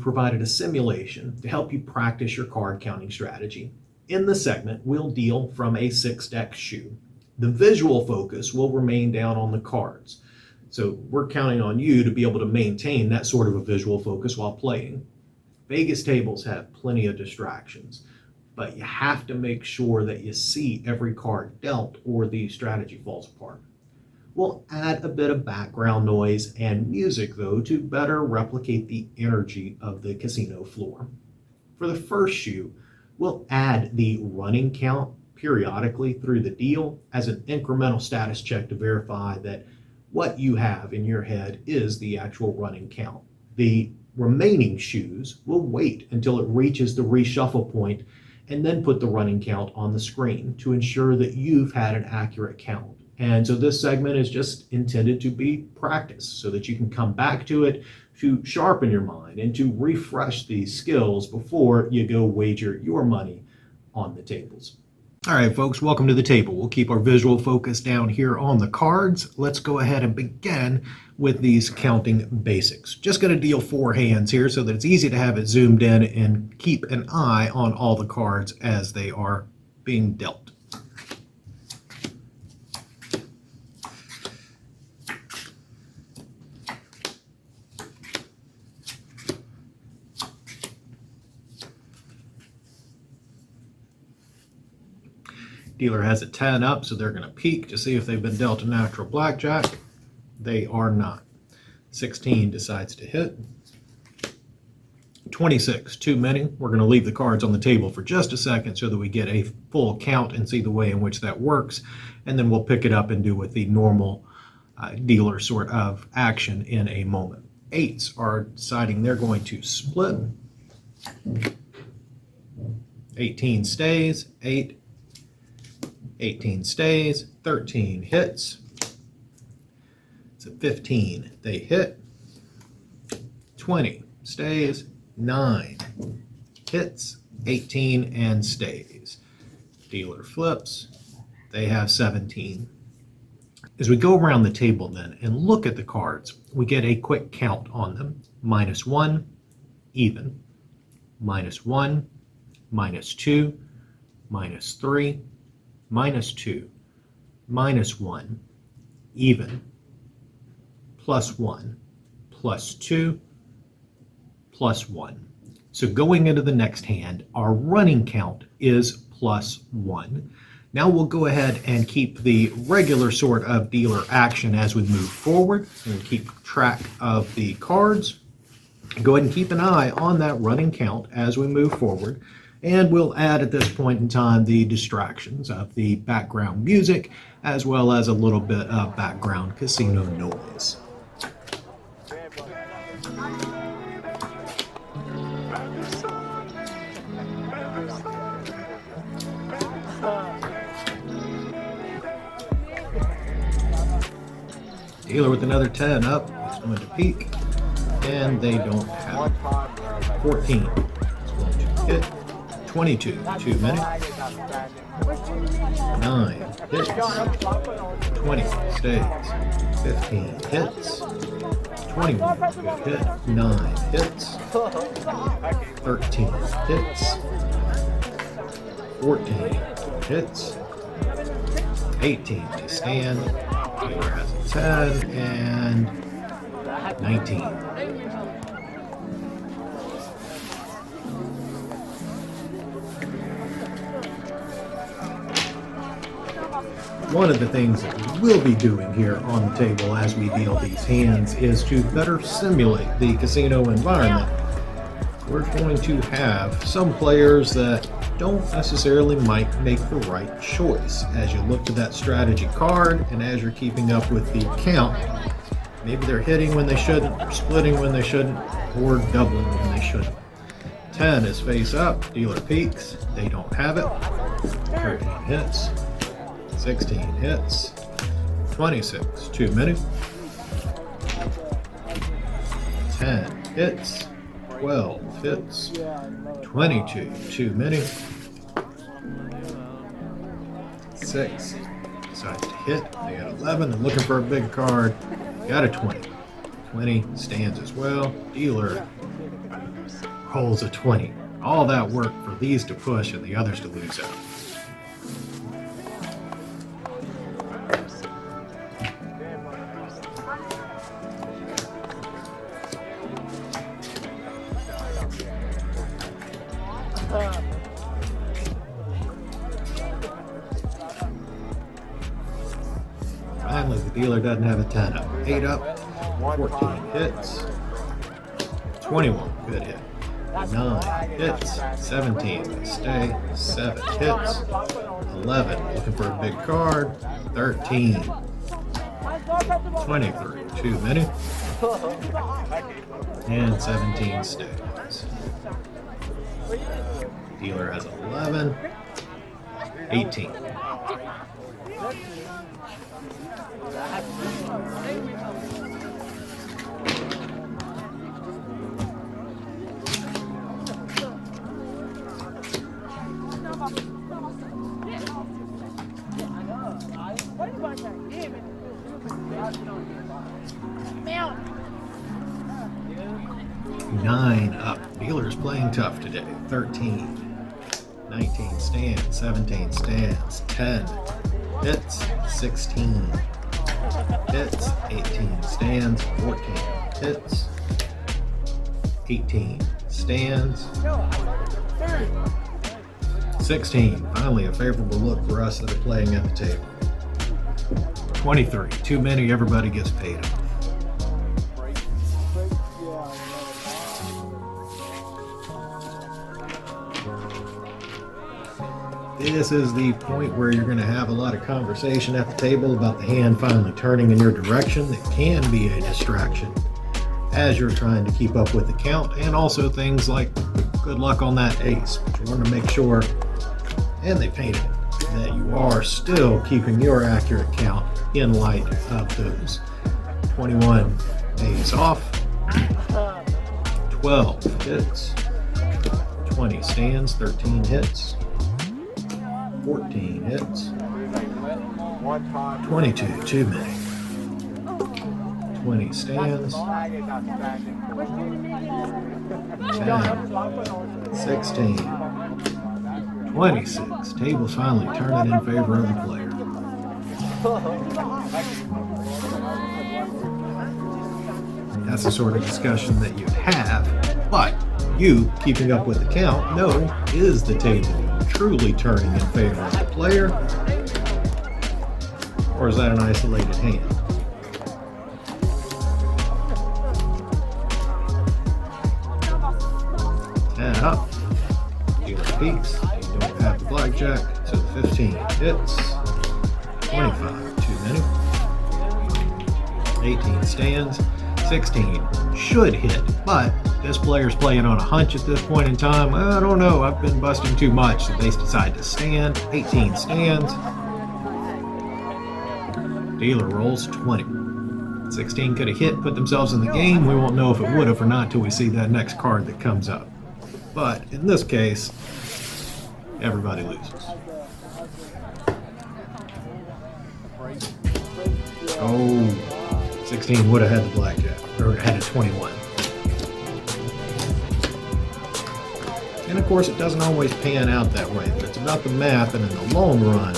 provided a simulation to help you practice your card counting strategy. In the segment, we'll deal from a 6-deck shoe. The visual focus will remain down on the cards. So we're counting on you to be able to maintain that sort of a visual focus while playing. Vegas tables have plenty of distractions, but you have to make sure that you see every card dealt or the strategy falls apart. We'll add a bit of background noise and music, though, to better replicate the energy of the casino floor. For the first shoe, we'll add the running count periodically through the deal as an incremental status check to verify that what you have in your head is the actual running count. The remaining shoes will wait until it reaches the reshuffle point and then put the running count on the screen to ensure that you've had an accurate count. And so this segment is just intended to be practice so that you can come back to it to sharpen your mind and to refresh these skills before you go wager your money on the tables. All right, folks, welcome to the table. We'll keep our visual focus down here on the cards. Let's go ahead and begin with these counting basics. Just going to deal 4 hands here so that it's easy to have it zoomed in and keep an eye on all the cards as they are being dealt. Dealer has a 10 up, so they're going to peek to see if they've been dealt a natural blackjack. They are not. 16 decides to hit. 26, too many. We're going to leave the cards on the table for just a second so that we get a full count and see the way in which that works. And then we'll pick it up and do with the normal dealer sort of action in a moment. 8s are deciding they're going to split. 18 stays. 8. 18 stays, 13 hits. It's a 15, they hit. 20 stays, 9 hits, 18 and stays. Dealer flips, they have 17. As we go around the table then and look at the cards, we get a quick count on them. -1, even. -1, -2, -3, -2, -1, even, +1, +2, +1. So going into the next hand, our running count is +1. Now we'll go ahead and keep the regular sort of dealer action as we move forward and keep track of the cards. Go ahead and keep an eye on that running count as we move forward. And we'll add at this point in time the distractions of the background music as well as a little bit of background casino noise. Dealer with another 10 up, it's going to peek, and they don't have it. 14 is going to hit. 22, too many. 9 hits. 20 stays. 15 hits. 21, good hit. 9 hits. 13 hits. 14 hits. 18 to stand. Dealer has a 10 and 19. One of the things that we will be doing here on the table as we deal these hands is to better simulate the casino environment. We're going to have some players that don't necessarily might make the right choice. As you look to that strategy card and as you're keeping up with the count, maybe they're hitting when they shouldn't, or splitting when they shouldn't, or doubling when they shouldn't. 10 is face up, dealer peaks, they don't have it. 13 hits. 16 hits, 26, too many, 10 hits, 12 hits, 22, too many, 6 decides to hit, they got 11, they're looking for a big card, got a 20, 20 stands as well, dealer rolls a 20. All that work for these to push and the others to lose out. Finally, the dealer doesn't have a 10 up. 8 up, 14 hits, 21, good hit. 9 hits, 17, stay, 7 hits, 11, looking for a big card, 13, 23, too many, and 17 stays. Dealer has 11, 18. Nine up. Dealer's playing tough today. 13, 19 stands, 17 stands, 10 hits, 16 hits, 18 stands, 14 hits, 18 stands, 16. Finally, a favorable look for us that are playing at the table. 23. Too many. Everybody gets paid off. This is the point where you're going to have a lot of conversation at the table about the hand finally turning in your direction. It can be a distraction as you're trying to keep up with the count, and also things like good luck on that ace. But you want to make sure, and they painted it, that you are still keeping your accurate count in light of those. 21 pays off, 12 hits, 20 stands, 13 hits, 14 hits, 22, too many, 20 stands, 10, 16, 26. Table's finally turning in favor of the player. That's the sort of discussion that you'd have, but you, keeping up with the count, know is the table truly turning in favor of the player, or is that an isolated hand? And up, dealer peaks, you don't have the blackjack, so 15 hits, 25, too many, 18 stands, 16 should hit, but this player's playing on a hunch at this point in time. I don't know, I've been busting too much, so they decide to stand. 18 stands. Dealer rolls 20. 16 could have hit, put themselves in the game. We won't know if it would have or not till we see that next card that comes up. But in this case, everybody loses. Oh, 16 would have had the blackjack, or had a 21. And of course, it doesn't always pan out that way, but it's about the math, and in the long run,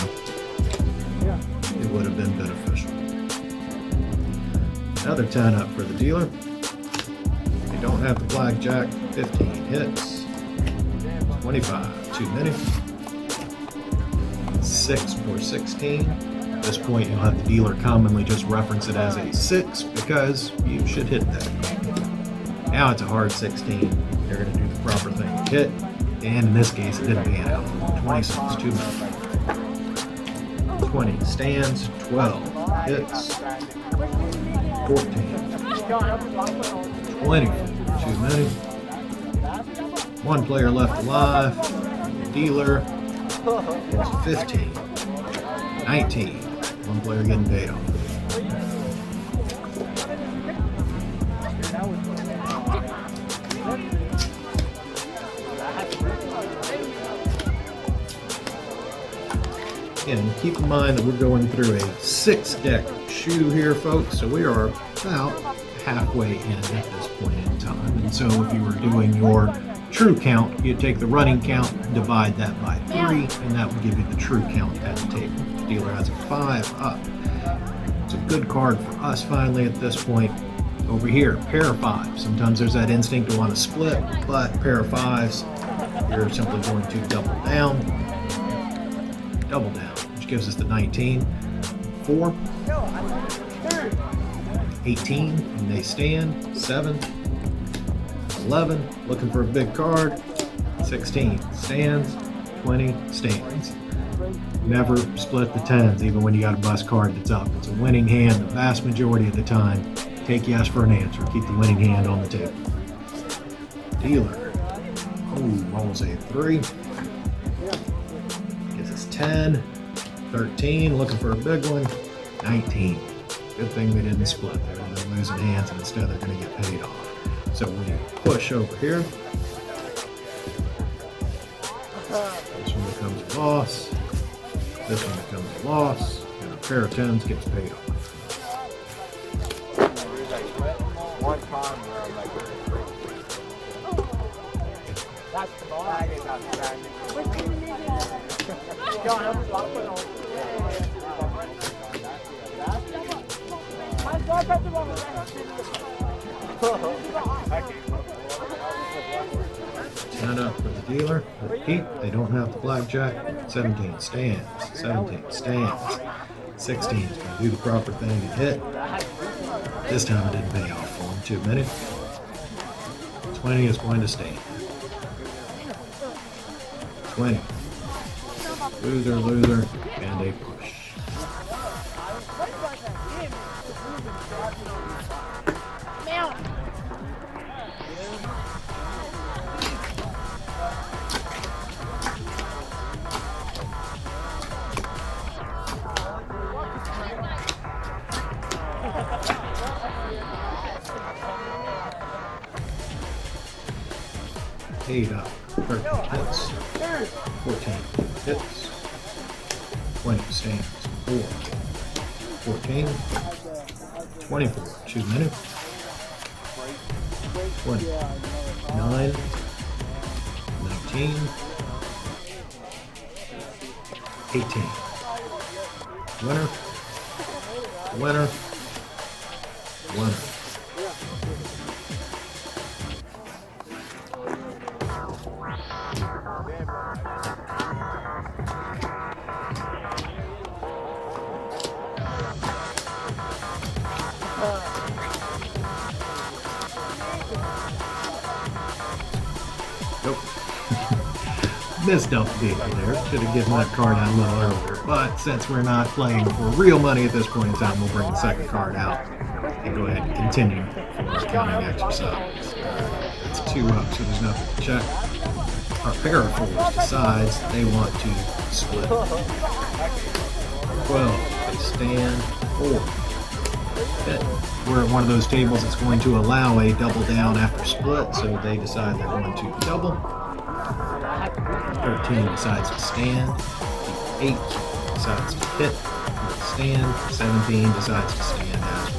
it would have been beneficial. Another 10 up for the dealer. They don't have the blackjack. 15 hits, 25, too many, 6 or 16. At this point, you'll have the dealer commonly just reference it as a 6 because you should hit that. Now it's a hard 16. They're going to do the proper thing and hit, and in this case, it didn't pan out. 26, too many. 20 stands, 12 hits, 14, 20, too many. One player left alive. Dealer is 15, 19. One player getting paid off. And keep in mind that we're going through a 6-deck shoe here, folks, so we are about halfway in at this point in time. And so if you were doing your true count, you take the running count, divide that by 3, and that will give you the true count at the table. The dealer has a 5 up. It's a good card for us finally at this point. Over here, pair of 5s. Sometimes there's that instinct to want to split, but pair of 5s, you're simply going to double down, which gives us the 19, 4, 18, and they stand, 7, 11, looking for a big card, 16, stands, 20, stands. Never split the 10s, even when you got a bust card that's up. It's a winning hand the vast majority of the time. Take yes for an answer. Keep the winning hand on the table. Dealer. Oh, rolls a 3. Gives us 10, 13, looking for a big one, 19. Good thing they didn't split. They're losing hands, and instead they're going to get paid off. So we push over here. This one becomes a loss. This one becomes a loss. And a pair of 10s gets paid off. One time where I'm like, that's the ball. I get out of that. Ten up for the dealer. Repeat, they don't have the blackjack. 17 stands. 17 stands. 16 is going to do the proper thing and hit. This time it didn't pay off for him. 2 minutes. 20 is going to stand. 20. Loser, loser, and a push. Eight up, 13 hits, 14 hits, 20 stands, 4, 14, 24, 2 minutes, 20, 9, 19, 18. Winner, winner, winner. Nope. Missed up big there. Should have given that card out a little earlier. But since we're not playing for real money at this point in time, we'll bring the second card out and go ahead and continue the counting exercise. It's 2 up, so there's nothing to check. Our pair of 4s decides they want to split. 12. They stand 4. We're at one of those tables that's going to allow a double down after split, so they decide they're going to double. 13 decides to stand. 8 decides to hit. Stand. 17 decides to stand as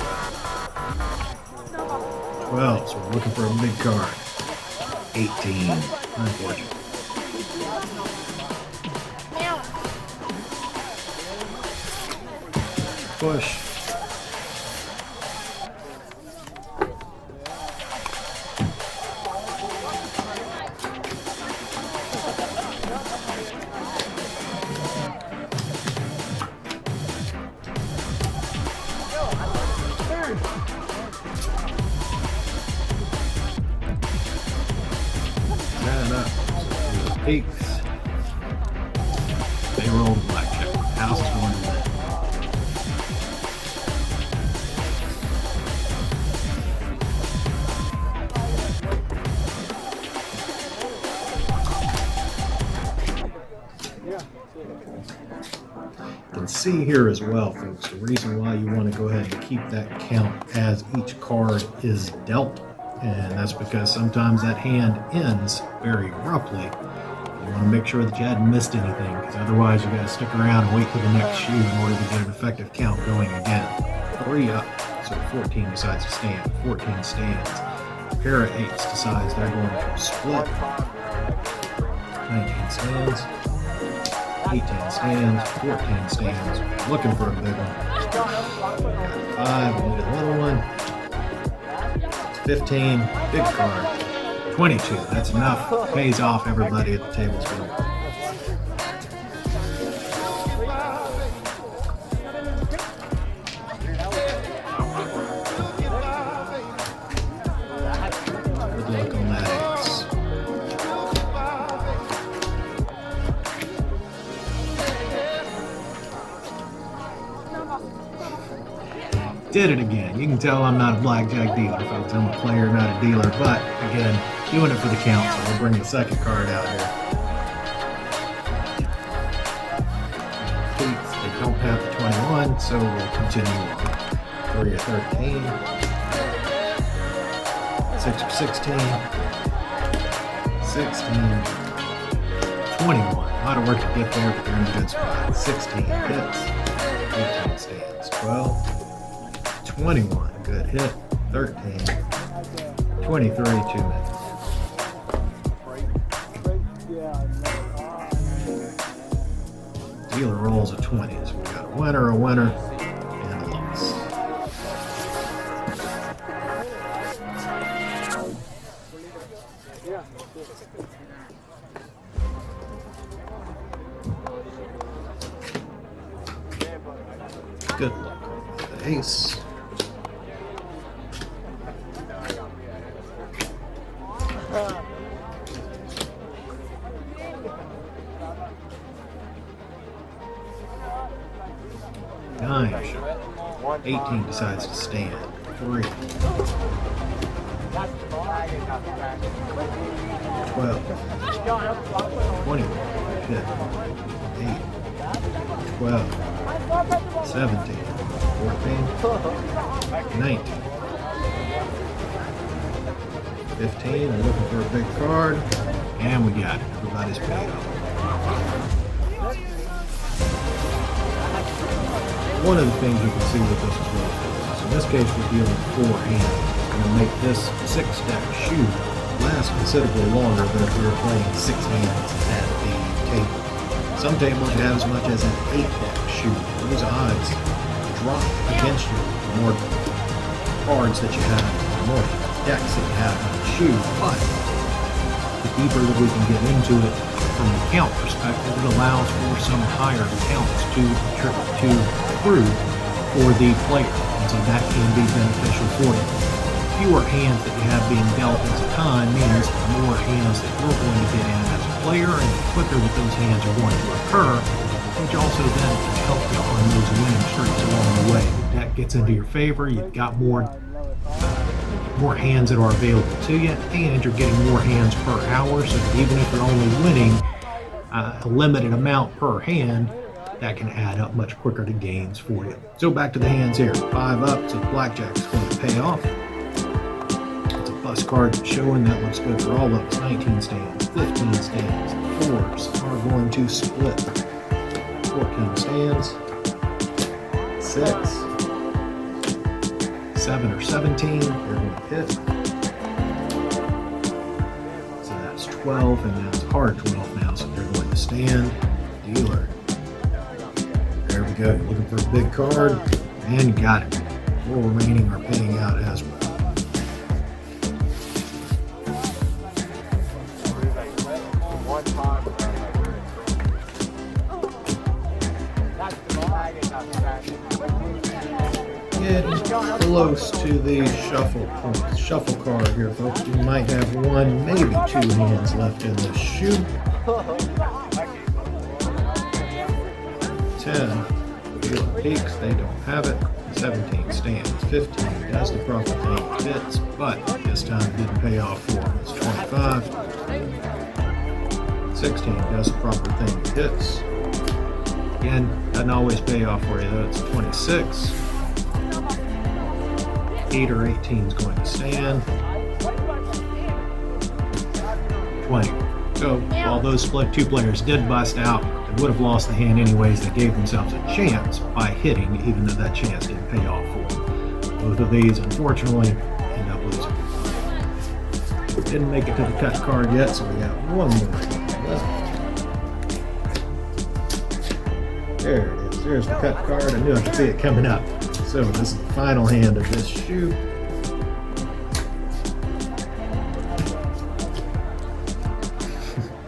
well. 12, so we're looking for a big card. 18, unfortunate. Push. Peaks. They rolled blackjack. House is going to win. You can see here as well, folks, the reason why you want to go ahead and keep that count as each card is dealt. And that's because sometimes that hand ends very abruptly. You want to make sure that you hadn't missed anything, because otherwise you got to stick around and wait for the next shoe in order to get an effective count going again. 3 up, so 14 decides to stand. 14 stands. pair of 8s decides they're going to split. 19 stands, 18 stands, 14 stands, looking for a big one. Got 5, we need a little one. 15, big card. 22, that's enough. Pays off everybody at the table's field. Good luck on that ace. Did it again. You can tell I'm not a blackjack dealer, folks. I'm a player, not a dealer. But again, doing it for the count, so we'll bring the second card out here. They don't have the 21, so we'll continue on. 3 or 13. 6 or 16. 16. 21. A lot of work to get there, but they're in a good spot. 16 hits. 18 stands. 12. 21, good hit. 13, 23, 2 minutes. Dealer rolls a 20, so we got a winner, and a loss. Good luck on the ace. Nine. 18 decides to stand. 3. 12. 21. Hit. 8. 12. 17. 14. 19. 15. We're looking for a big card. And we got it. Everybody's paid off. One of the things you can see with this as well is in this case we're dealing with 4 hands. It's going to make this 6-stack shoe last considerably longer than if we were playing 6 hands at the table. Some tables you have as much as an 8-stack shoe. Those odds drop against you the more cards that you have, the more decks that you have on the shoe. But the deeper that we can get into it from the count perspective, it allows for some higher counts to accrue for the player, and so that can be beneficial for you. Fewer hands that you have being dealt as a time means more hands that you're going to get in as a player, and the quicker that those hands are going to occur, which also then can help you on those winning streaks along the way. The deck gets into your favor, you've got more hands that are available to you, and you're getting more hands per hour, so that even if you're only winning a limited amount per hand, that can add up much quicker to gains for you. So back to the hands here. 5 up, so Blackjack's going to pay off. It's a bust card showing that looks good for all of us. 19 stands, 15 stands, 4s are going to split. 14 stands, 6, 7 or 17, they're going to hit. So that's 12, and that's hard 12 now, so they're going to stand. Dealer. There we go. Looking for a big card, and got it. 4 remaining are paying out as well. Getting close to the shuffle card here, folks. We might have 1, maybe 2 hands left in this shoe. 10. Dealer peaks, they don't have it. 17 stands. 15 does the proper thing, fits, but this time it didn't pay off for him. It's 25. 16 does the proper thing, hits. Again, doesn't always pay off for you though. It's 26. 8 or 18 is going to stand. 20. So while those split 2 players did bust out, they would have lost the hand anyways. They gave themselves a chance by hitting, even though that chance didn't pay off for them. Both of these, unfortunately, end up losing. Didn't make it to the cut card yet, so we got one more left. There it is. There's the cut card. I knew I could see it coming up. So this is the final hand of this shoe.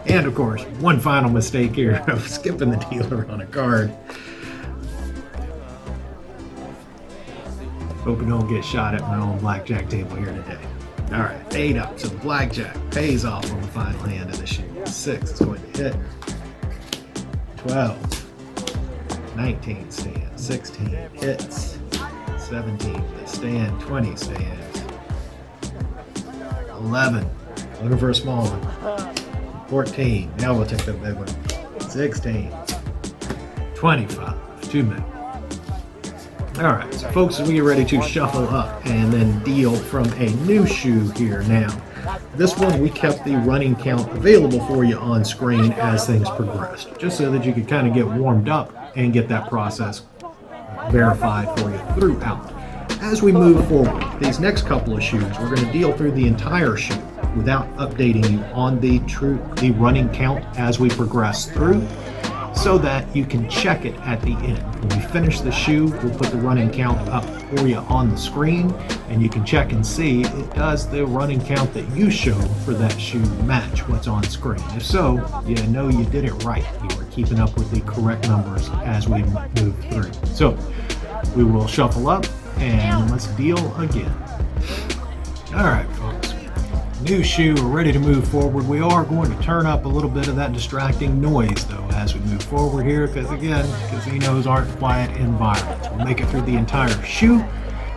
And of course, one final mistake here of skipping the dealer on a card. Hope we don't get shot at my own blackjack table here today. All right, 8 up. So the blackjack pays off on the final hand of the shoe. 6 is going to hit. 12. 19 stands. 16 hits. 17 to stand. 20 stands. 11. Looking for a small one. 14. Now we'll take the big one. 16. 25. 2 minutes. All right, so folks, we get ready to shuffle up and then deal from a new shoe here now. This one, we kept the running count available for you on screen as things progressed, just so that you could kind of get warmed up and get that process verified for you throughout. As we move forward, these next couple of shoes, we're going to deal through the entire shoe without updating you on the running count as we progress through, so that you can check it at the end. When we finish the shoe, we'll put the running count up for you on the screen, and you can check and see, does the running count that you show for that shoe match what's on screen? If so, you know you did it right. You are keeping up with the correct numbers as we move through. So we will shuffle up and let's deal again. All right, folks. New shoe, we're ready to move forward. We are going to turn up a little bit of that distracting noise though as we move forward here, because again, casinos aren't quiet environments. We'll make it through the entire shoe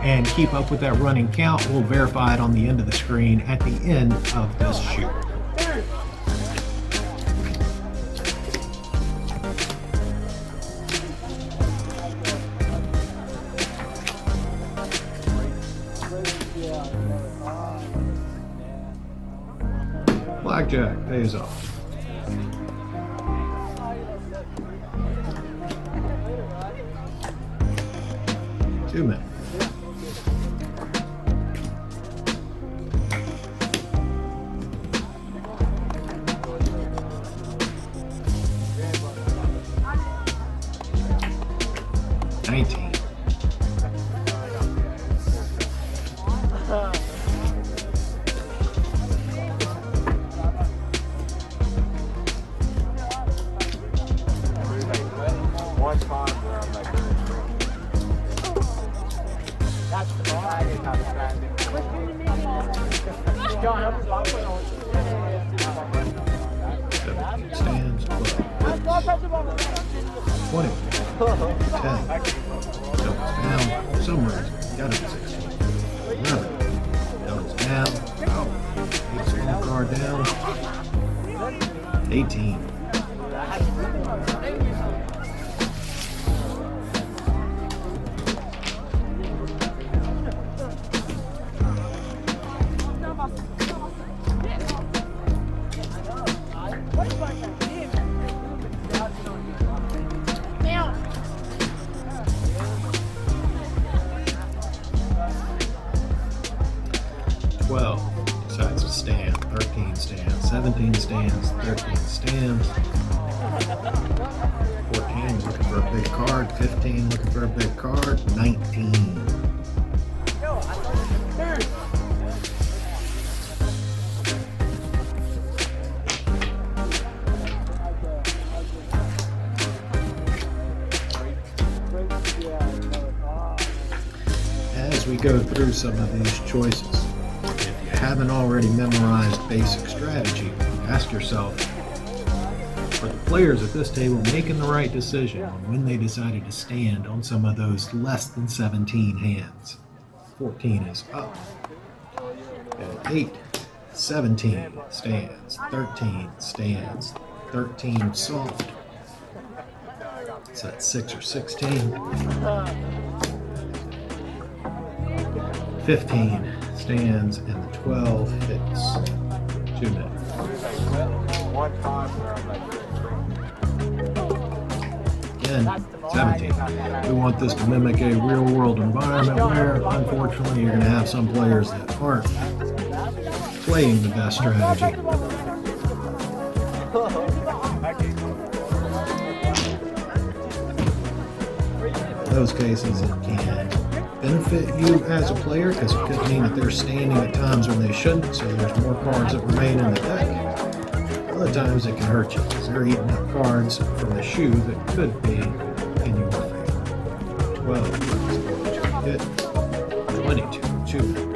and keep up with that running count. We'll verify it on the end of the screen at the end of this shoe. Blackjack pays off. 2 minutes. One time where I'm like, that's the ball. I didn't have a standing. Stands 12, 20, 10, doubles down, somewhere, gotta be 16, 11, doubles down, get a small card down, 18. Decides to stand. 13 stands. 17 stands. 13 stands. 14 looking for a big card. 15 looking for a big card. 19. As we go through some of these choices, if you haven't already memorized basic strategy, ask yourself, are the players at this table making the right decision on when they decided to stand on some of those less than 17 hands? 14 is up. And 8, 17 stands, 13 stands, 13 soft. So that's 6 or 16. 15 stands and the 12 hits. 2 minutes. One time where I'm like, Again, 17. We want this to mimic a real world environment where, unfortunately, you're going to have some players that aren't playing the best strategy. In those cases, it can benefit you as a player because it could mean that they're standing at times when they shouldn't, so there's more cards that remain in the deck. Other times it can hurt you because they're eating up cards from the shoe that could be in your favor. 12 hit, 22 2.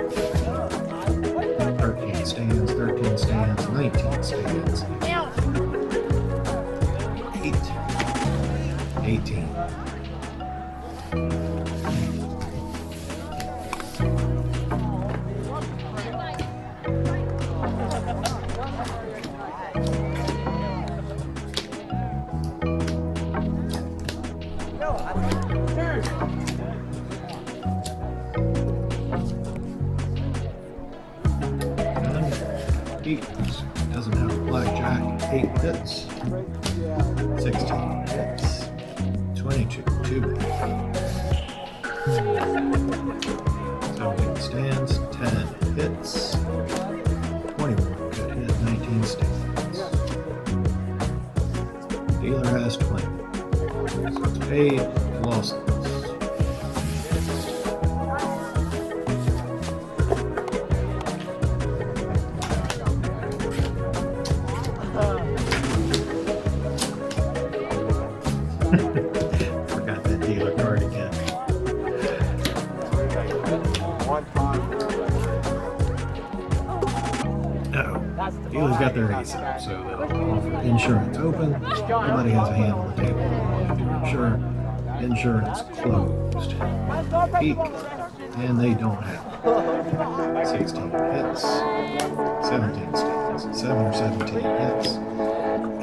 13 stands, 13 stands, 19 stands. 8, 18. Doesn't have a blackjack. 8 hits. 16 hits. 22 2. 17 stands. 10 hits. 21 good hit. 19 stands. Dealer has 20. So it's paid. Lost. Forgot that dealer card again. Uh-oh. Dealer's got their ace up, so they'll offer insurance open. Nobody has a hand on the table. Insurance closed. Peek, and they don't have it. 16 hits. 17 stands. 7 or 17 hits.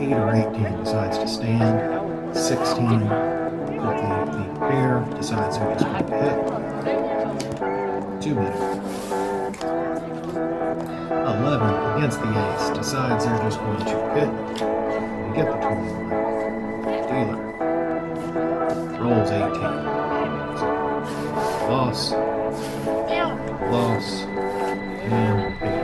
8 or 18 decides to stand. 16 with the pair decides who gets going to hit. 2 minutes. 11 against the ace decides they're just going to hit. You get the 21. Dealer rolls 18. So, loss, and paid.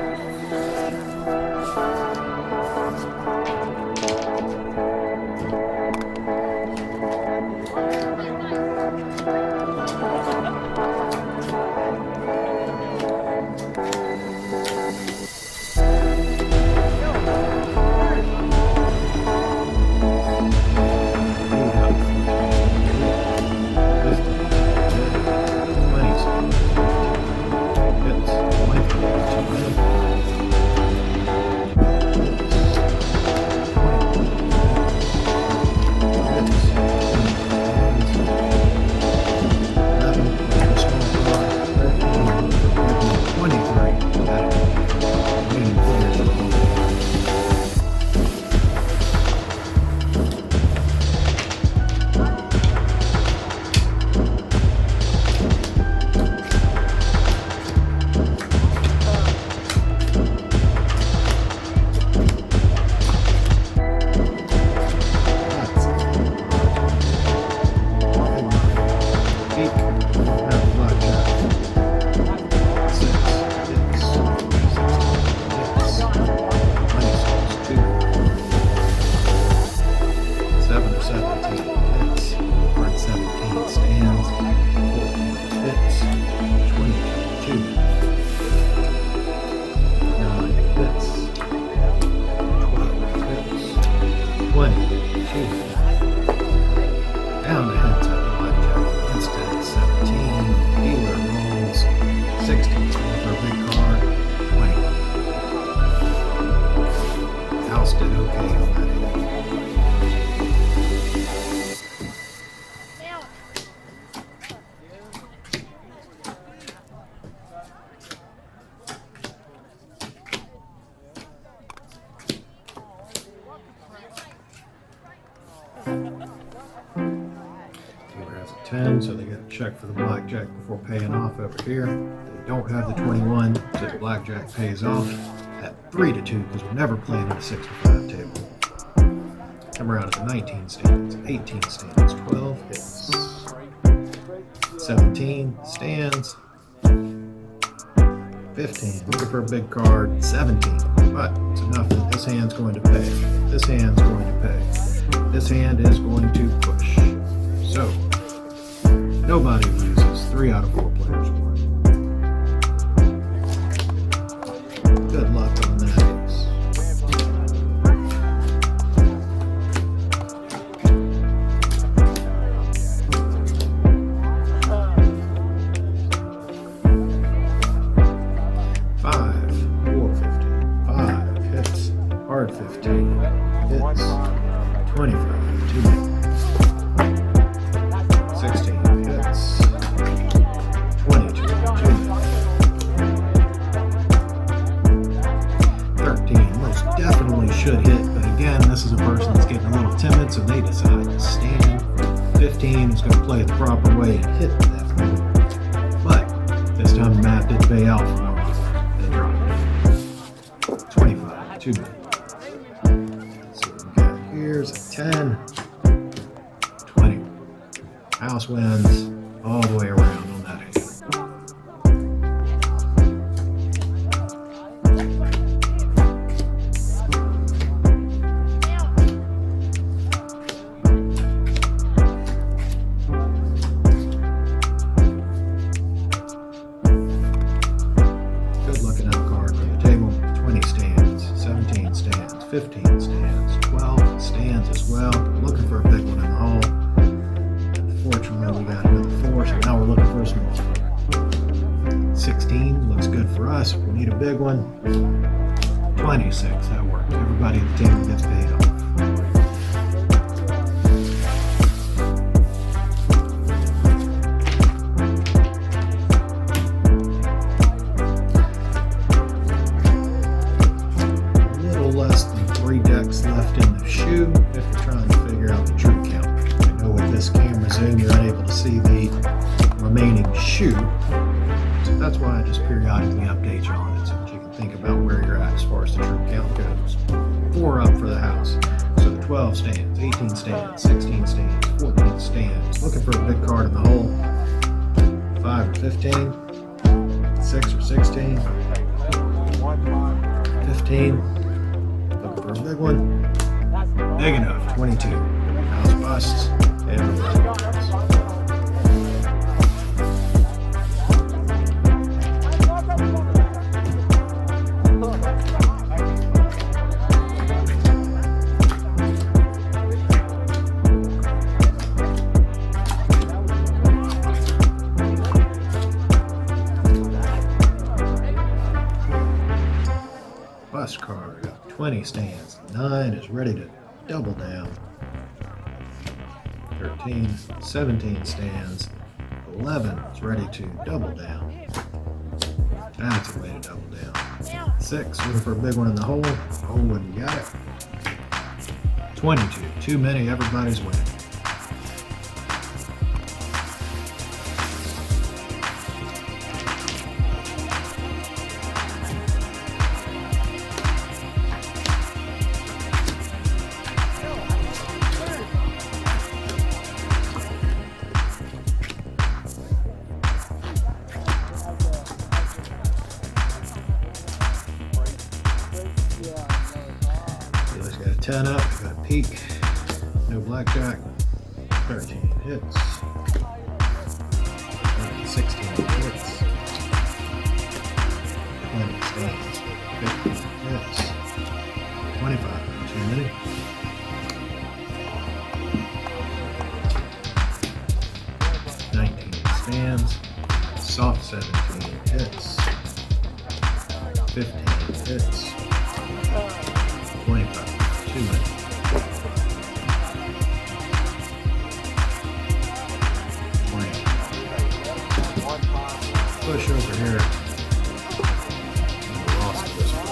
Dealer has a 10, so they got to check for the blackjack before paying off over here. They don't have the 21, so the blackjack pays off at 3-2 because we're never playing at a 65 table. Come around at the 19 stands, 18 stands, 12 hits, 17 stands, 15 15, looking for a big card, 17, but it's enough that this hand's going to pay. This hand's going to pay. This hand is going to push. So, nobody loses. 3 out of 4 players won. Good luck on that ace. Hard 15 hits. 25, too many. 16 hits. 22, too many. 13 most definitely should hit, but again, this is a person that's getting a little timid, so they decide to stand. 15 is going to play it the proper way and hit definitely. But this time the math didn't pay out for them. They dropped. 25, too many. Here's a 10, 20. House wins all the way around on that hand. Good looking out card from the table. 20 stands, 17 stands, 15 stands, 12 stands as well. Looking for a big one in the hole. Fortunately, we got another 4, so now we're looking for a small one. 16 looks good for us. We need a big one. 26, that works. Everybody at the table gets paid off. Less than 3 decks left in the shoe if you're trying to figure out the true count. I know with this camera zoom you're unable to see the remaining shoe, so that's why I just periodically update you on it so that you can think about where you're at as far as the true count goes. 4 up for the house, so 12 stands, 18 stands, 16 stands, 14 stands. Looking for a big card in the hole. 5 or 15, 6 or 16, 15. For a big one, big enough, 22. House busts, and bust card, 20 stands, 9 is ready to double down, 13, 17 stands, 11 is ready to double down. That's a way to double down. 6, looking for a big one in the hole. Oh, and got it. 22, too many, everybody's winning. Dealer's got a 10 up, got a peak, no blackjack, 13 hits, 16 hits, 20 stands, 15 hits, 25, too many, 19 stands, soft 17 hits, 15 hits, 25, too many. 20. Push over here. And we lost this one.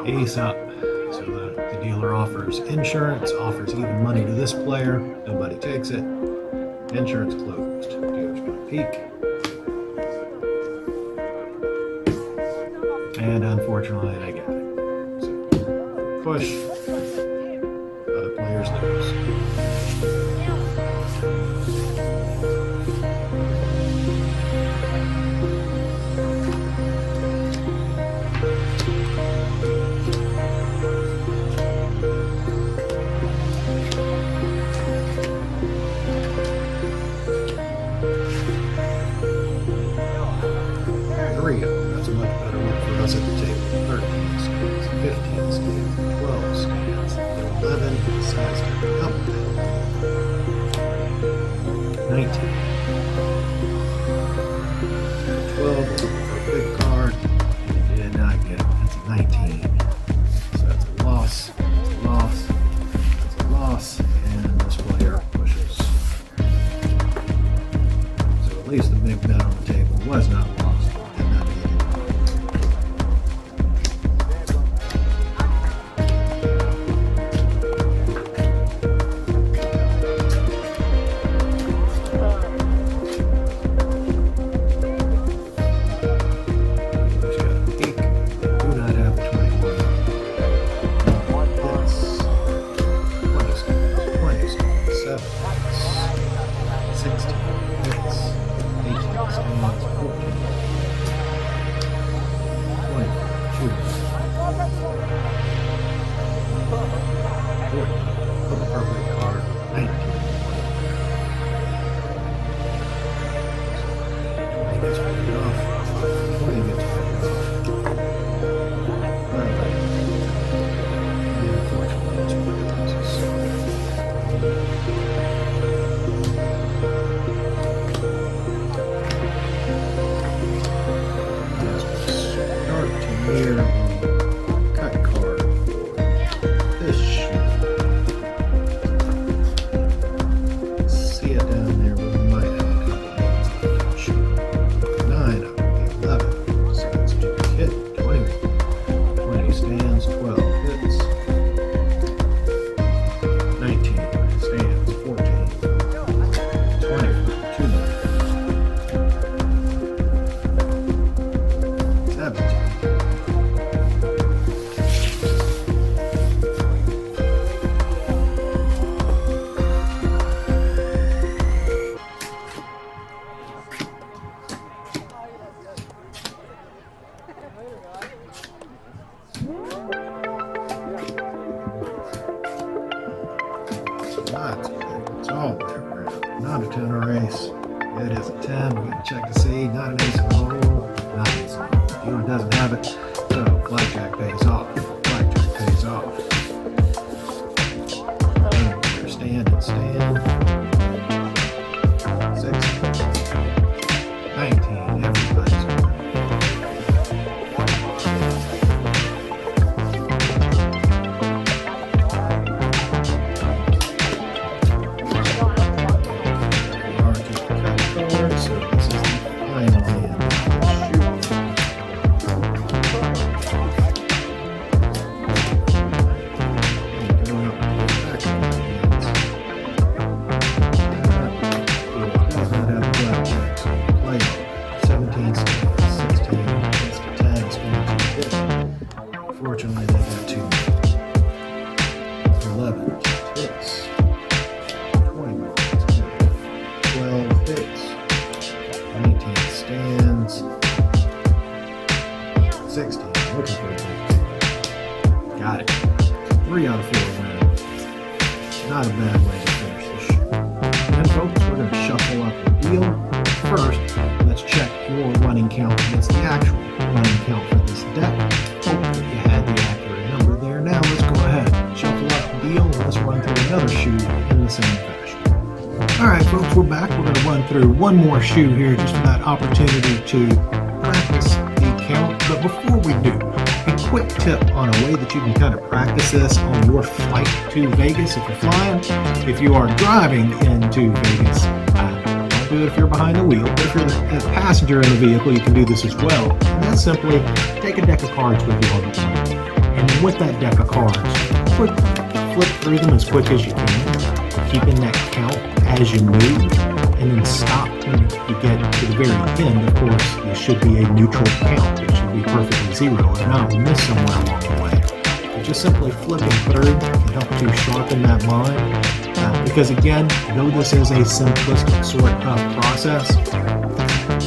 Ace up. So the dealer offers insurance, offers even money to this player. Nobody takes it. Insurance closed. Dealer's gonna peek. And unfortunately, they got it. So, push. Other players lose. Three of them. That's a much better one for us at the table. 13 stands, 15 stands, 12 stands, 11 decides to up that. 19. 12 for a big card. He did not get it. That's a 19. So that's a loss. That's a loss. That's a loss. And this player pushes. So at least the big bet on the table was not lost. And not needed. Just got a peek. They do not have the 21. Hits. 20 stands. 20 stands. 7 hits. 16 hits. 18 stands. 14. 22. 40. Put the perfect card. 19. 20 gets paid off. 20 gets paid off. Alright. And unfortunately, it's one loses. As we start to near the cut card for this shoe. See it down there, but we might have a couple minutes left on the shoe. 9 of them, 11. So that's to hit 21. 20 stands, 12 hits. 19 stands, 14. 20, 2 more. 17. It's all there. Not a 10 or ace. It is a 10. We can check to see. Not an ace of all. Not an ace of all. Dealer doesn't have it. So blackjack pays off. Blackjack pays off. Stand and stand. 16. 19. Everybody's winning. So this is the final hand. Going up back on the hands. Does not have blackjack, so play 17 stands, 16 gets to 10, stands to 50. Unfortunately, they got 2. 11 hits. 21 12 hits. 19 stands. 16. Looking for a big. Got it. 3 out of 4 win. Not a bad way to finish this show. And folks, we're going to shuffle up the deal. First, let's check your running count against the actual running count for this deck. Hope that you had the accurate number there. Now let's go ahead, shuffle up the deal, and let's run through another shoe in the same fashion. Alright folks, we're back. We're going to run through one more shoe here just for that opportunity to practice the count. But before we do, a quick tip on a way that you can kind of practice this on your flight to Vegas if you're flying. If you are driving into Vegas, don't do it if you're behind the wheel, but if you're a passenger in the vehicle, you can do this as well. And that's simply take a deck of cards with you all the time. And with that deck of cards, flip through them as quick as you can, keeping that count as you move, and then stop when you get to the very end, of course, it should be a neutral count. It should be perfectly zero. If not, we miss somewhere along the way. But just simply flipping through can help to sharpen that mind. Because again, though this is a simplistic sort of process,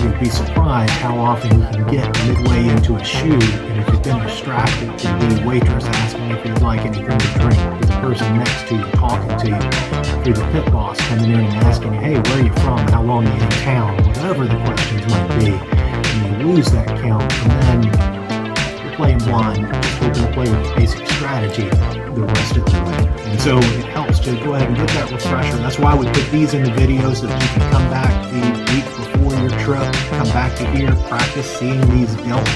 you'd be surprised how often you can get midway into a shoe, and if you've been distracted to the waitress asking if you'd like anything to drink, to the person next to you talking to you, to the pit boss coming in and asking you, hey, where are you from, how long are you in town, whatever the questions might be, and you lose that count, and then you're playing blind, just hoping to play with basic strategy the rest of the way. And so it helps to go ahead and get that refresher. That's why we put these in the videos, so that you can come back the week before your trip, come back to here, practice seeing these dealt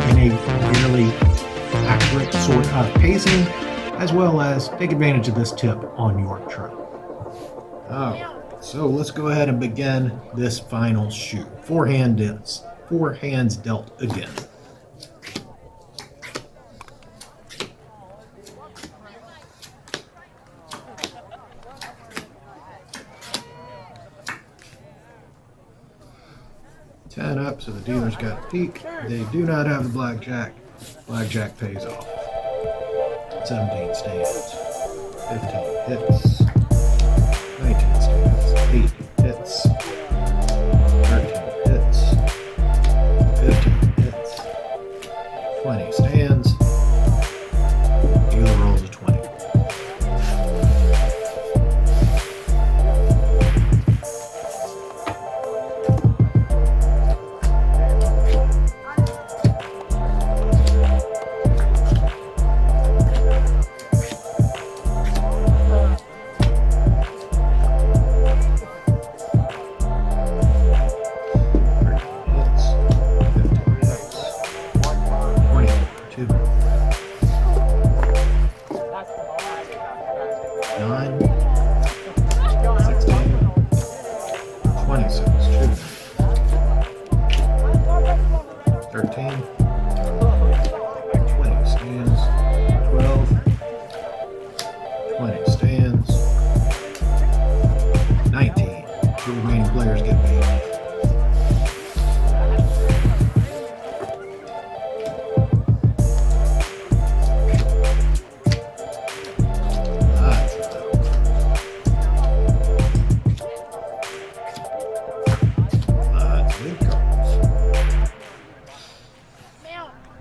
in a fairly accurate sort of pacing, as well as take advantage of this tip on your trip. So let's go ahead and begin this final shoe. Four hands dealt again. Ten up, so the dealer's got a peek. They do not have the blackjack. Blackjack pays off. 17 stands. 15 hits. 19 stands. 8 hits. 13 hits. 15 hits. 20 stands. Dealer rolls a 20.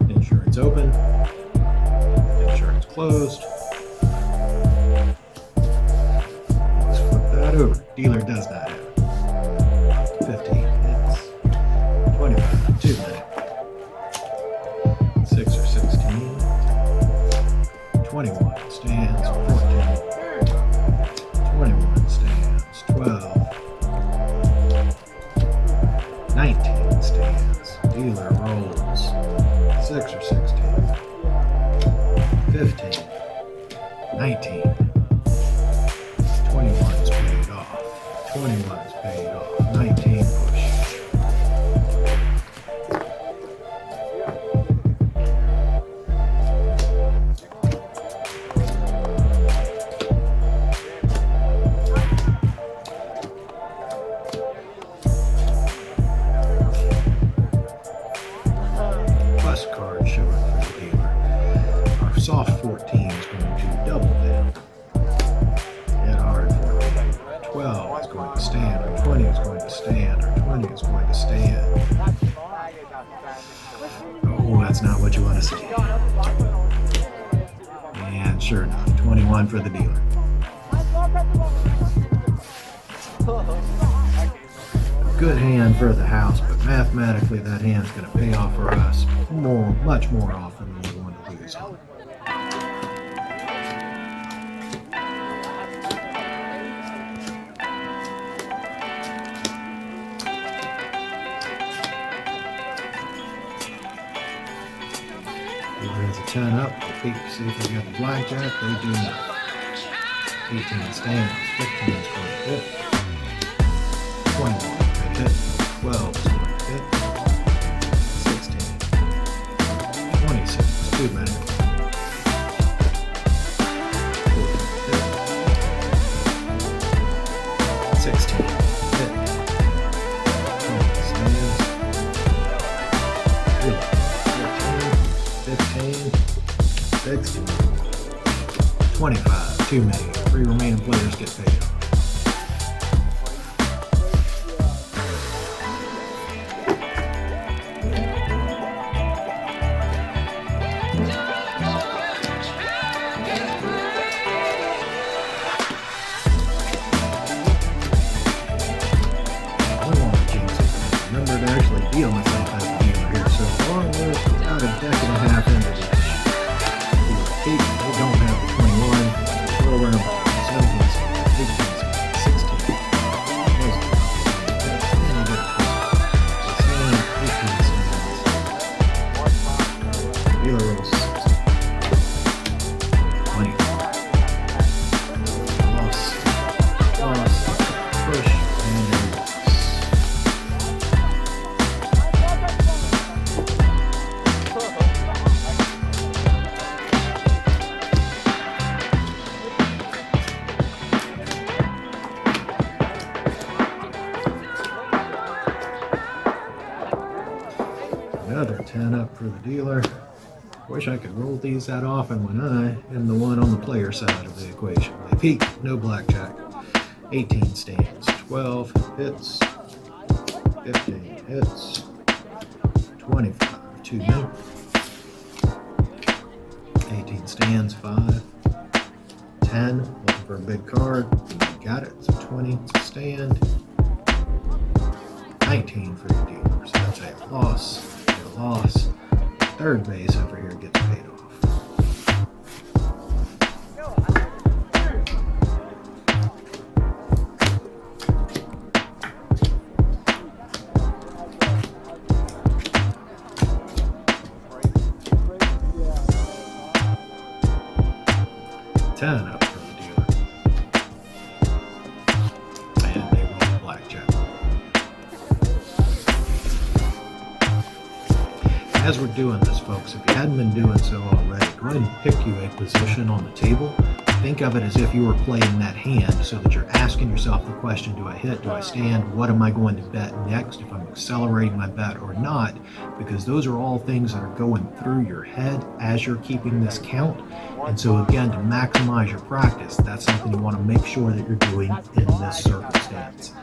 Insurance open. Insurance closed. Let's flip that over. Dealer does not have it. 50 hits. 25. 2 minutes. 6 or 16. 21 stands. 14. 21 stands. 12. 19 stands. Dealer rolls 6 or 16. 15. 19. 21 is paid off. 21 is paid off. 19 push. Plus card showing for the dealer. Our soft 14 is going to double down. Hit hard 14. 12 is going to stand. Our 20 is going to stand. Our 20 is going to stand. Oh, that's not what you want to see. And sure enough, 21 for the dealer. Good hand for the house, but mathematically that hand's going to pay off for us much more often than we're going to lose. Dealer has a 10 up. The peek to see if they got the blackjack. They do not. 18 stands. 15 is going to hit. 21 is going to hit. 12 is going to hit. 16. 26 is too many. 14 hit. 16 hit. 16, 25, too many. 3 remaining players get paid off. I don't want to jinx it. Remember to actually deal myself as a dealer here. So far, we're about a deck and a half into this. They don't have the 21. Throw around 17, 18, 16. There's a and you get a 18 dealer rolls 20. Loss, push, and a loss. Another 10 up for the dealer. Wish I could roll these that often when I am the one on the player side of the equation. They peak, no blackjack. 18 stands, 12 hits, 15 hits, 25, 2 many. 18 stands, 5, 10, looking for a big card. Got it, so 20, it's a stand. 19 for the dealer, so that's a loss. Loss. Third base over here gets paid off. Ten up for the dealer. And they roll blackjack. As we're doing this, folks, if you hadn't been doing so already, go ahead and pick you a position on the table. Think of it as if you were playing that hand so that you're asking yourself the question, do I hit, do I stand, what am I going to bet next, if I'm accelerating my bet or not, because those are all things that are going through your head as you're keeping this count. And so again, to maximize your practice, that's something you want to make sure that you're doing in this circumstance.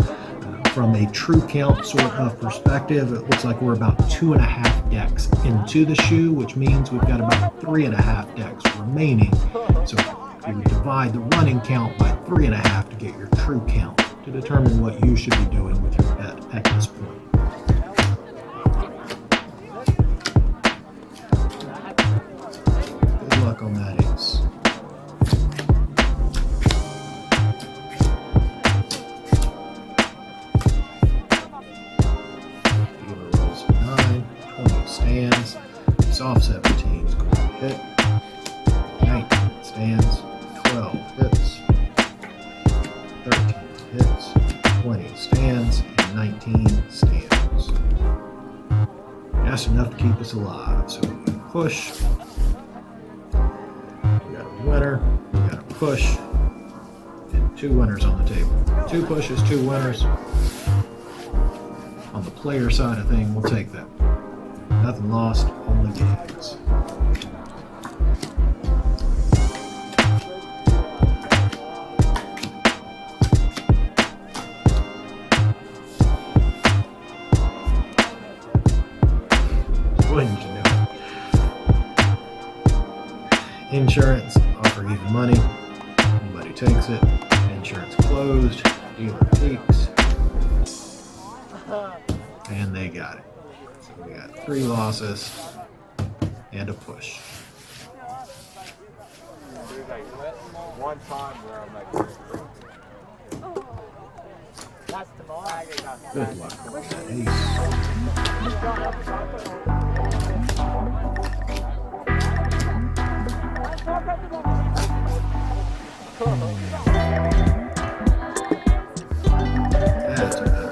From a true count sort of perspective, it looks like we're about 2.5 decks into the shoe, which means we've got about 3.5 decks remaining. So you would divide the running count by 3.5 to get your true count to determine what you should be doing with your bet at this point. Good luck on that ace. Dealer rolls a 9, 20 stands, soft 17 is going to hit, 19 stands, 12 hits, 13 hits, 20 stands, and 19 stands. That's enough to keep us alive. So we can push. We got a winner, we got a push, and 2 winners on the table. 2 pushes, 2 winners. On the player side of thing, we'll take that. Nothing lost, only gains. Wouldn't you know it? Insurance, offer even money. Nobody takes it. Insurance closed. Dealer takes. And they got it. So we got 3 losses and a push. There's like one time where I'm like, that's the bag. Good luck on that That's better.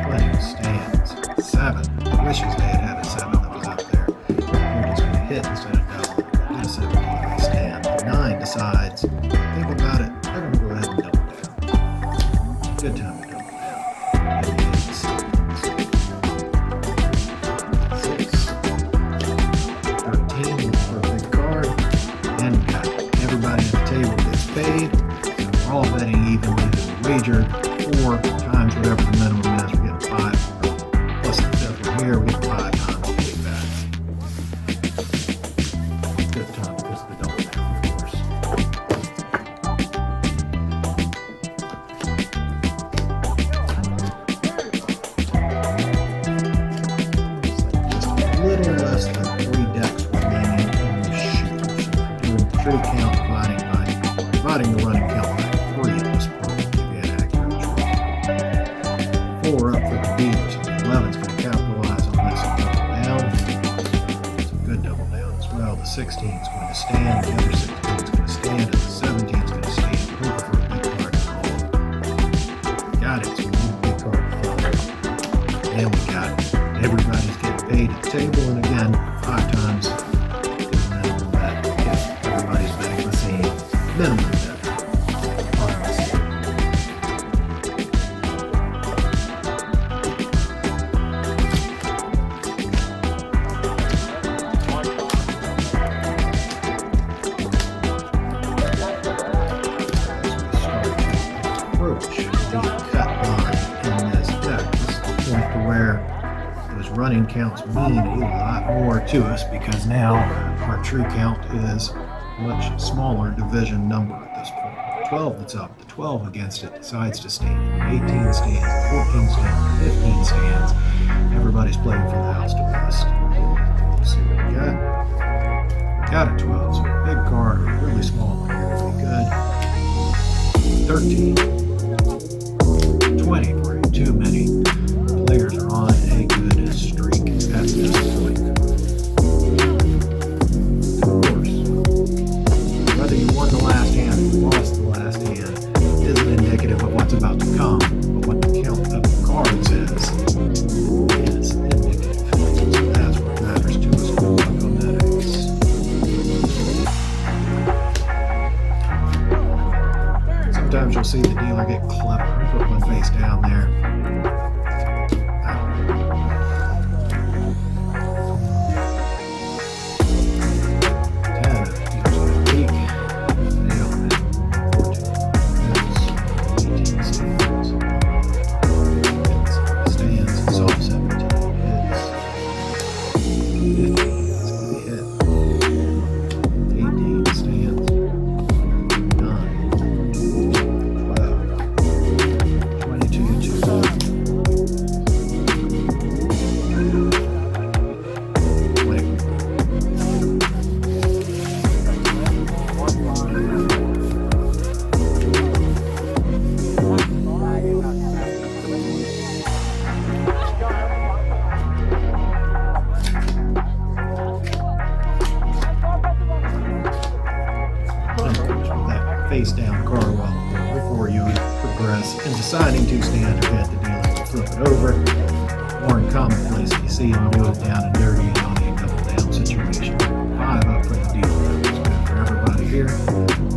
20 stands. 7. Wishes they had had a 7 that was up there. They're just going to hit instead of double. Get a 17 on stand. 9 decides. Think about it. They're going to go ahead and double down. Good time to double down. And the 8 stands. 6. 13 for a big card. 4 times whatever the minimum is. We get 5 plus the fifth one here. We get 5 times the big back. Fifth time because of the double down, of course. Just a little less than 3 decks remaining in the shoe. So we're doing the true count dividing the running count by 3 at this point to give you an accurate truth. 4 up for the dealers. And the 11's going to capitalize on this and double down. It's a good double down as well. The 16's going to stand. The other 16's going to stand. And the 17's going to stand. Hope for a big card to call. Got it. So we need a big card to call. And we got it. Everybody's getting paid at the table. And again, 5 times the minimum bet. If everybody's betting the same minimum bet. Running counts mean a lot more to us because now our true count is much smaller division number at this point. 12 that's up, the 12 against it decides to stand. 18 stands, 14 stands, 15 stands. Everybody's playing for the house to best. Let's see what we got. We got a 12, so a big card, or a really small one here would be good. 13, 20 for too many. Players are on a good streak at this point. Of course, whether you won the last hand or lost the last hand isn't indicative of what's about to come, but what the count of the cards is indicative. So that's what matters to us for mathematics. Sometimes you'll see the dealer get clever and put one face down there. 2 stand or hit the dealer will flip it over. Or in commonplace, you see him do it down and dirty on a double down situation. 5 up for the dealer. That's good for everybody here.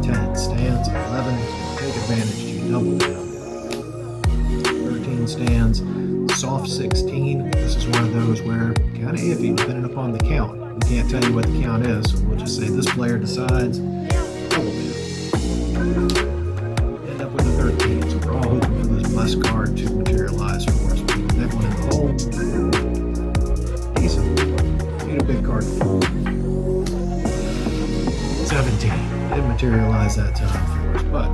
10 stands. 11 take advantage to double down. 13 stands. Soft 16. This is one of those where kind of iffy depending upon the count. We can't tell you what the count is, so we'll just say this player decides double down. End up with a 13. So we're all hoping for this blessed card to materialize for us. That one in the hole. Decent. Need a big card. 17. Didn't materialize that time for us, but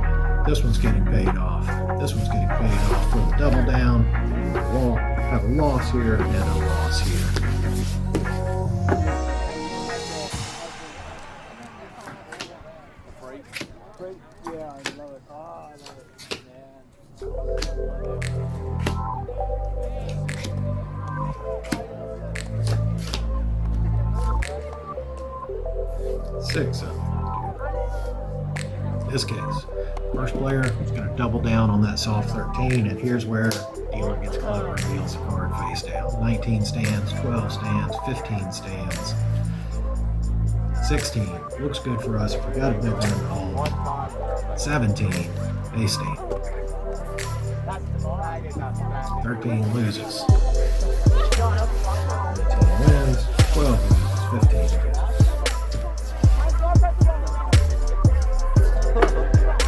this one's getting paid off. This one's getting paid off for the double down. We'll have a loss here and a loss here. Yeah, I love it. Oh, I love it. Yeah. 6 up. In this case, first player is going to double down on that soft 13, and here's where dealer gets clever and deals the card face down. 19 stands, 12 stands, 15 stands, 16. Looks good for us if we got a big one in the hole. 17, they stand. 13 loses. 19 wins, 12 loses, 15 wins.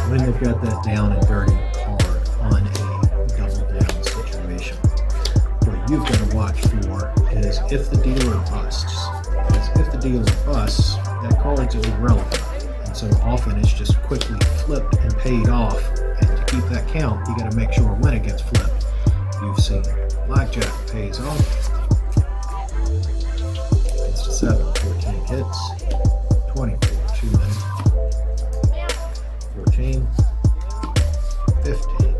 When they've got that down and dirty card on a double is if the dealer busts. Because if the dealer busts, that card's irrelevant. And so often it's just quickly flipped and paid off. And to keep that count, you got to make sure when it gets flipped. You've seen Blackjack pays off. Gets to 7, 14 hits. 24, 2 minutes. 14, 15,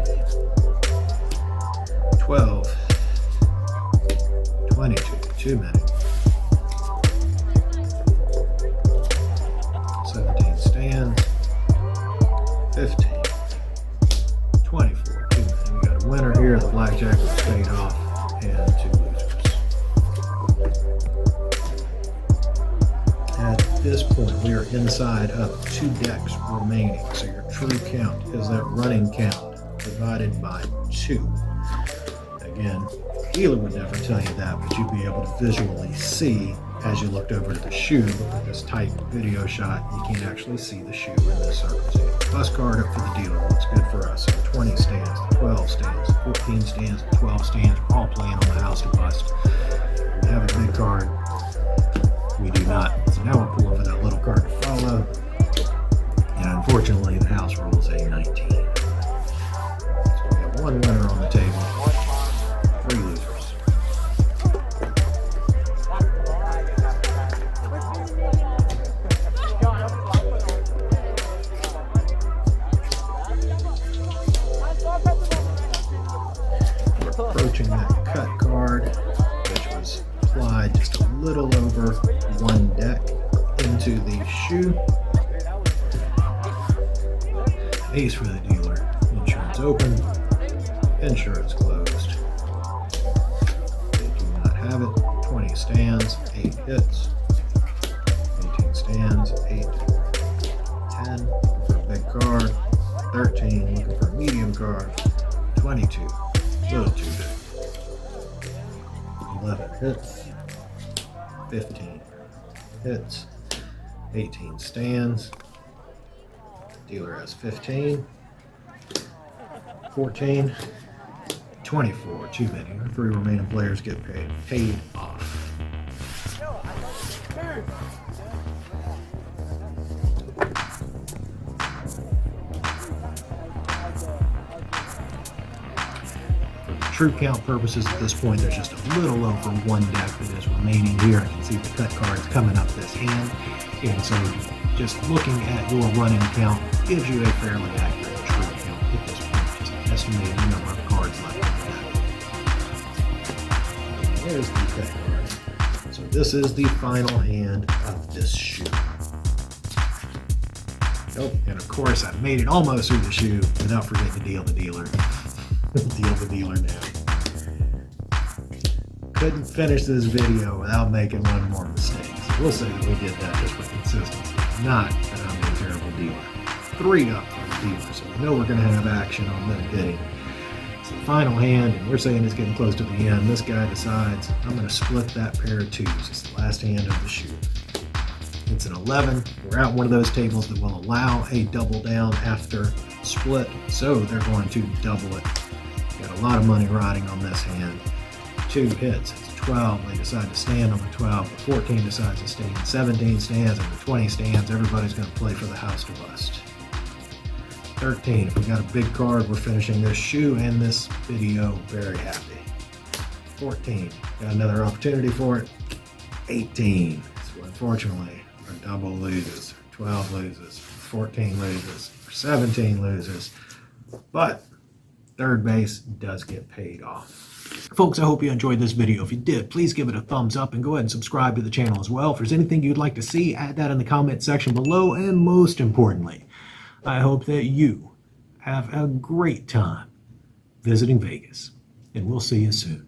12, 22, 2 minutes. 17 stands. 15, 24, 2 minutes. We got a winner here. The Blackjack was paid off, and 2 losers. At this point, we are inside of 2 decks remaining. So your true count is that running count divided by 2. Again, dealer would never tell you that, but you'd be able to visually see as you looked over to the shoe. With this tight video shot, you can't actually see the shoe in this circumstance. Bust card up for the dealer looks good for us. So 20 stands, 12 stands, 14 stands, 12 stands, we're all playing on the house to bust. We have a big card. We do not. So now we're pulling for that little card to follow. And unfortunately, the house rolls a 19. So we have 1 winner on the table, 3 losers. We're approaching that cut card, which was applied just a little over 1 deck into the shoe. Ace for the dealer. Insurance open. Insurance closed. They do not have it. 20 stands, 8 hits. 18 stands, 8, 10. Looking for a big card. 13. Looking for a medium card. 22. Little too big. 11 hits. 15 hits. 18 stands. Dealer has 15, 14, 24, too many. Our 3 remaining players get paid off. For true count purposes at this point, there's just a little over 1 deck that is remaining here. I can see the cut cards coming up this hand. And so just looking at your running count gives you a fairly accurate true count at this point. Just estimating the number of cards left in the deck. There's the cut card. So this is the final hand of this shoe. Oh, and of course I made it almost through the shoe without forgetting to deal the dealer. Deal the dealer now. Couldn't finish this video without making one more mistake. So we'll say that we did that just for consistency. Not that I'm a terrible dealer. 3 up for the dealer, so we know we're going to have action on them bidding. It's the final hand, and we're saying it's getting close to the end. This guy decides, I'm going to split that pair of 2s. It's the last hand of the shoe. It's an 11. We're at one of those tables that will allow a double down after split, so they're going to double it. Got a lot of money riding on this hand. 2 hits. It's 12. They decide to stand on the 12. The 14 decides to stand. 17 stands, and the 20 stands. Everybody's going to play for the house to bust. 13. If we got a big card, we're finishing this shoe and this video very happy. 14. Got another opportunity for it. 18. So unfortunately, our double loses. 12 loses. 14 loses. 17 loses. But third base does get paid off. Folks, I hope you enjoyed this video. If you did, please give it a thumbs up and go ahead and subscribe to the channel as well. If there's anything you'd like to see, add that in the comment section below. And most importantly, I hope that you have a great time visiting Vegas. And we'll see you soon.